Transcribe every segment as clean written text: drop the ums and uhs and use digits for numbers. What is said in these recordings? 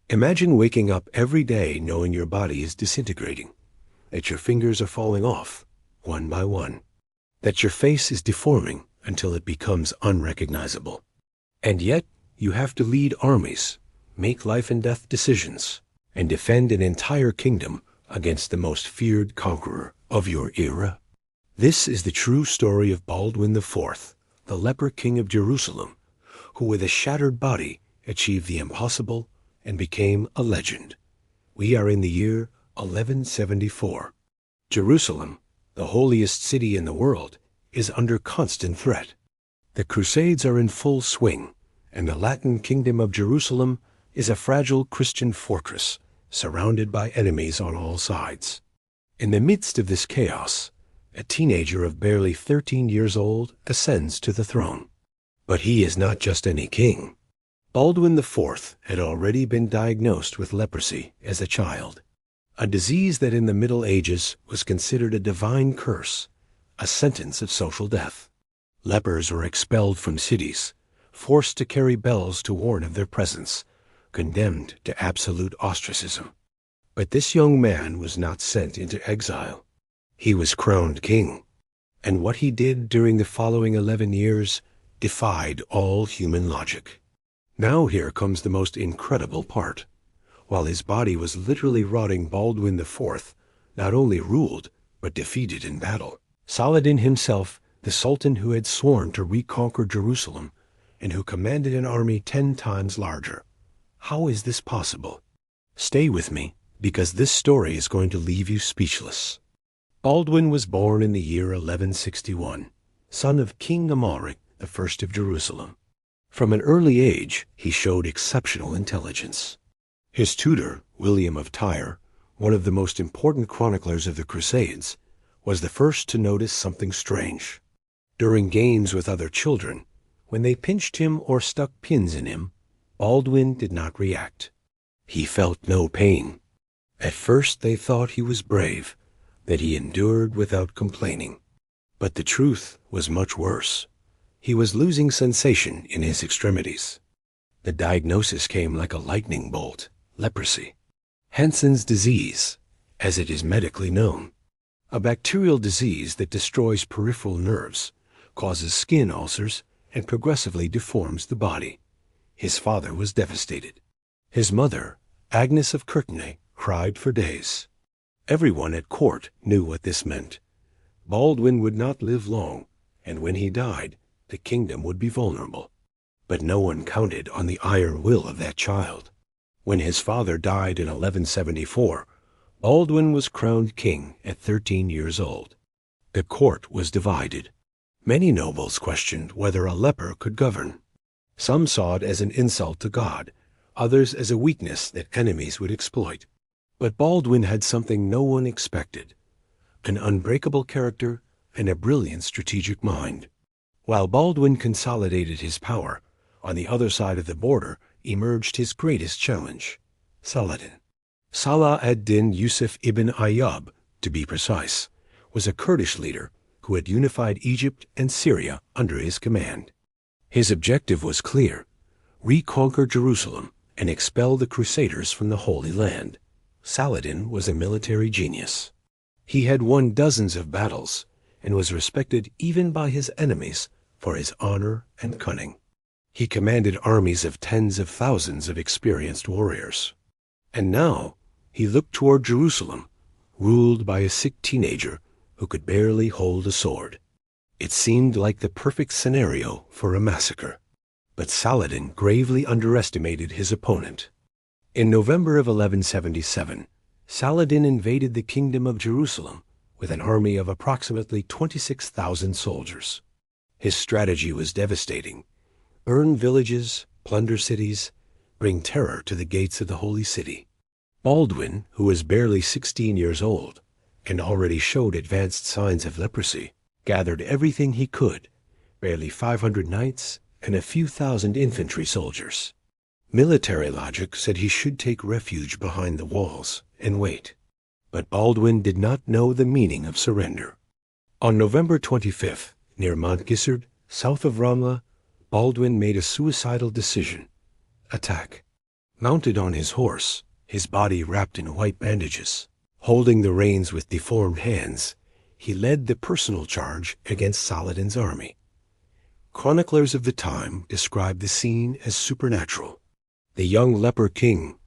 Imagine waking up every day knowing your body is disintegrating, that your fingers are falling off, one by one, that your face is deforming until it becomes unrecognizable. And yet, you have to lead armies, make life and death decisions, and defend an entire kingdom against the most feared conqueror of your era. This is the true story of Baldwin IV, the Leper King of Jerusalem, who with a shattered body achieved the impossible and became a legend. We are in the year 1174. Jerusalem, the holiest city in the world, is under constant threat. The Crusades are in full swing, and the Latin kingdom of Jerusalem is a fragile Christian fortress surrounded by enemies on all sides. In the midst of this chaos, a teenager of barely 13 years old ascends to the throne. But he is not just any king. Baldwin IV had already been diagnosed with leprosy as a child, a disease that in the Middle Ages was considered a divine curse, a sentence of social death. Lepers were expelled from cities, forced to carry bells to warn of their presence, condemned to absolute ostracism. But this young man was not sent into exile. He was crowned king, and what he did during the following 11 years defied all human logic. Now here comes the most incredible part. While his body was literally rotting, Baldwin IV not only ruled, but defeated in battle. Saladin himself, the sultan who had sworn to reconquer Jerusalem, and who commanded an army 10 times larger. How is this possible? Stay with me, because this story is going to leave you speechless. Baldwin was born in the year 1161, son of King Amalric I of Jerusalem. From an early age, he showed exceptional intelligence. His tutor, William of Tyre, one of the most important chroniclers of the Crusades, was the first to notice something strange. During games with other children, when they pinched him or stuck pins in him, Baldwin did not react. He felt no pain. At first they thought he was brave, that he endured without complaining. But the truth was much worse. He was losing sensation in his extremities. The diagnosis came like a lightning bolt: leprosy. Hansen's disease, as it is medically known. A bacterial disease that destroys peripheral nerves, causes skin ulcers, and progressively deforms the body. His father was devastated. His mother, Agnes of Courtenay, cried for days. Everyone at court knew what this meant. Baldwin would not live long, and when he died, the kingdom would be vulnerable. But no one counted on the iron will of that child. When his father died in 1174, Baldwin was crowned king at 13 years old. The court was divided. Many nobles questioned whether a leper could govern. Some saw it as an insult to God, others as a weakness that enemies would exploit. But Baldwin had something no one expected: an unbreakable character and a brilliant strategic mind. While Baldwin consolidated his power, on the other side of the border emerged his greatest challenge: Saladin. Salah ad-Din Yusuf ibn Ayyub, to be precise, was a Kurdish leader who had unified Egypt and Syria under his command. His objective was clear: reconquer Jerusalem and expel the Crusaders from the Holy Land. Saladin was a military genius. He had won dozens of battles and was respected even by his enemies for his honor and cunning. He commanded armies of tens of thousands of experienced warriors. And now he looked toward Jerusalem, ruled by a sick teenager who could barely hold a sword. It seemed like the perfect scenario for a massacre. But Saladin gravely underestimated his opponent. In November of 1177, Saladin invaded the kingdom of Jerusalem with an army of approximately 26,000 soldiers. His strategy was devastating: burn villages, plunder cities, bring terror to the gates of the holy city. Baldwin, who was barely 16 years old and already showed advanced signs of leprosy, gathered everything he could: barely 500 knights and a few thousand infantry soldiers. Military logic said he should take refuge behind the walls and wait. But Baldwin did not know the meaning of surrender. On November 25th, near Mont Gisard, south of Ramla, Baldwin made a suicidal decision: attack. Mounted on his horse, his body wrapped in white bandages, holding the reins with deformed hands, he led the personal charge against Saladin's army. Chroniclers of the time describe the scene as supernatural. The young leper king,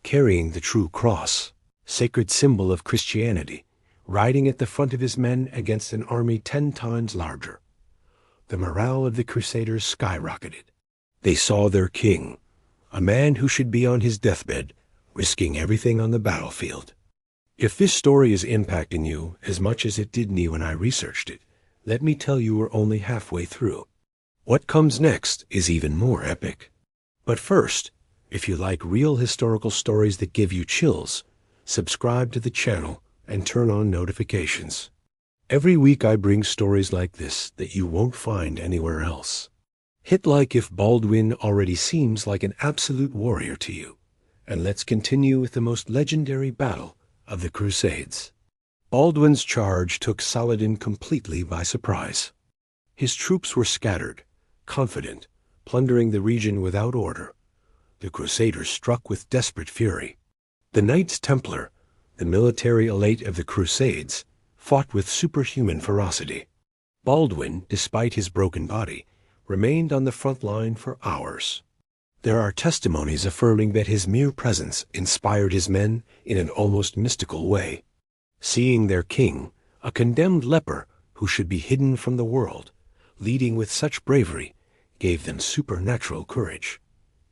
carrying the true cross, sacred symbol of Christianity, riding at the front of his men against an army 10 times larger. The morale of the Crusaders skyrocketed. They saw their king, a man who should be on his deathbed, risking everything on the battlefield. If this story is impacting you as much as it did me when I researched it, let me tell you we're only halfway through. What comes next is even more epic. But first, if you like real historical stories that give you chills, subscribe to the channel and turn on notifications. Every week I bring stories like this that you won't find anywhere else. Hit like if Baldwin already seems like an absolute warrior to you. And let's continue with the most legendary battle of the Crusades. Baldwin's charge took Saladin completely by surprise. His troops were scattered, confident, plundering the region without order. The Crusaders struck with desperate fury. The Knights Templar, the military elite of the Crusades, fought with superhuman ferocity. Baldwin, despite his broken body, remained on the front line for hours. There are testimonies affirming that his mere presence inspired his men in an almost mystical way. Seeing their king, a condemned leper who should be hidden from the world, leading with such bravery, gave them supernatural courage.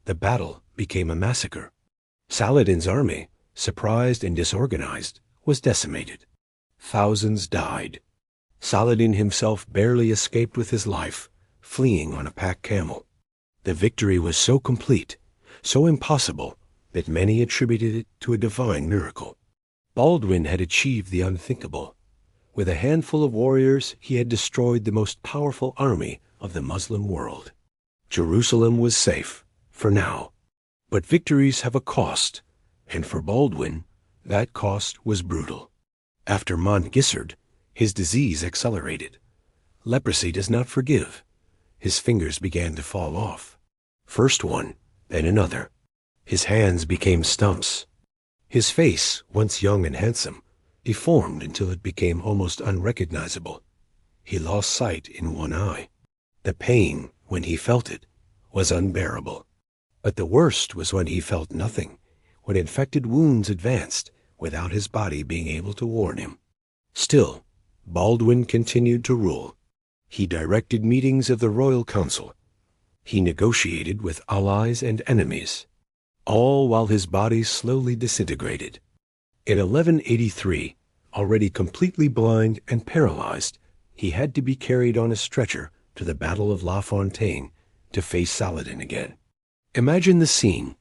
The battle became a massacre. Saladin's army, surprised and disorganized, was decimated. Thousands died. Saladin himself barely escaped with his life, fleeing on a pack camel. The victory was so complete, so impossible, that many attributed it to a divine miracle. Baldwin had achieved the unthinkable. With a handful of warriors, he had destroyed the most powerful army of the Muslim world. Jerusalem was safe, for now. But victories have a cost, and for Baldwin, that cost was brutal. After Mont Gisard, his disease accelerated. Leprosy does not forgive. His fingers began to fall off. First one, then another. His hands became stumps. His face, once young and handsome, deformed until it became almost unrecognizable. He lost sight in one eye. The pain, when he felt it, was unbearable. But the worst was when he felt nothing, when infected wounds advanced without his body being able to warn him. Still, Baldwin continued to rule. He directed meetings of the royal council. He negotiated with allies and enemies, all while his body slowly disintegrated. In 1183, already completely blind and paralyzed, he had to be carried on a stretcher to the Battle of La Fontaine to face Saladin again. Imagine the scene: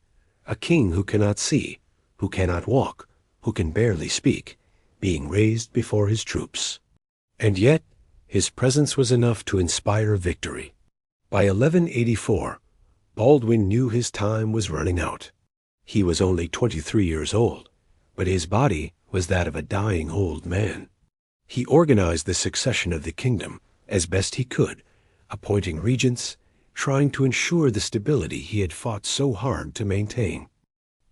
a king who cannot see, who cannot walk, who can barely speak, being raised before his troops. And yet, his presence was enough to inspire victory. By 1184, Baldwin knew his time was running out. He was only 23 years old, but his body was that of a dying old man. He organized the succession of the kingdom as best he could, appointing regents, trying to ensure the stability he had fought so hard to maintain.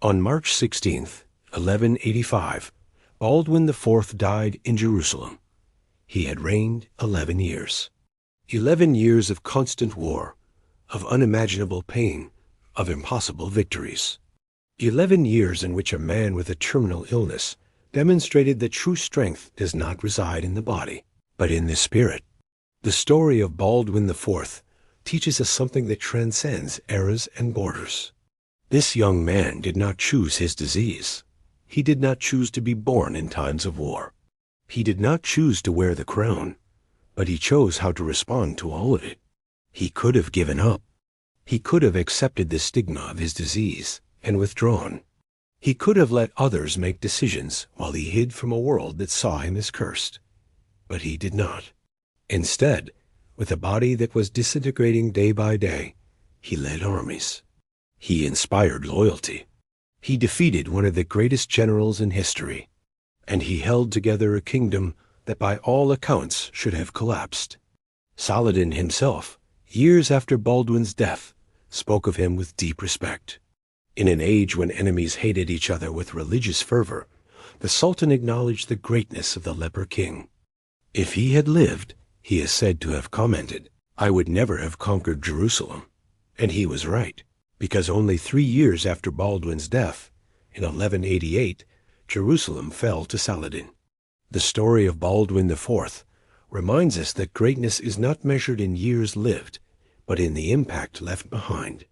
On March 16th, 1185, Baldwin IV died in Jerusalem. He had reigned 11 years. 11 years of constant war, of unimaginable pain, of impossible victories. 11 years in which a man with a terminal illness demonstrated that true strength does not reside in the body, but in the spirit. The story of Baldwin IV teaches us something that transcends eras and borders. This young man did not choose his disease. He did not choose to be born in times of war. He did not choose to wear the crown, but he chose how to respond to all of it. He could have given up. He could have accepted the stigma of his disease and withdrawn. He could have let others make decisions while he hid from a world that saw him as cursed. But he did not. Instead, with a body that was disintegrating day by day, he led armies. He inspired loyalty. He defeated one of the greatest generals in history, and he held together a kingdom that by all accounts should have collapsed. Saladin himself, years after Baldwin's death, spoke of him with deep respect. In an age when enemies hated each other with religious fervor, the Sultan acknowledged the greatness of the Leper King. If he had lived, he is said to have commented, "I would never have conquered Jerusalem." And he was right, because only 3 years after Baldwin's death, in 1188, Jerusalem fell to Saladin. The story of Baldwin IV reminds us that greatness is not measured in years lived, but in the impact left behind.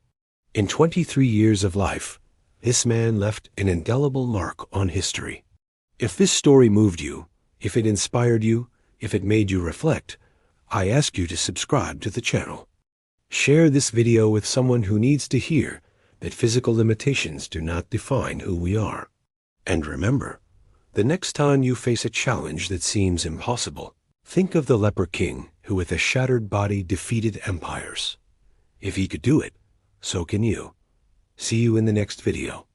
In 23 years of life, this man left an indelible mark on history. If this story moved you, if it inspired you, if it made you reflect, I ask you to subscribe to the channel. Share this video with someone who needs to hear that physical limitations do not define who we are. And remember, the next time you face a challenge that seems impossible, think of the Leper King who with a shattered body defeated empires. If he could do it, so can you. See you in the next video.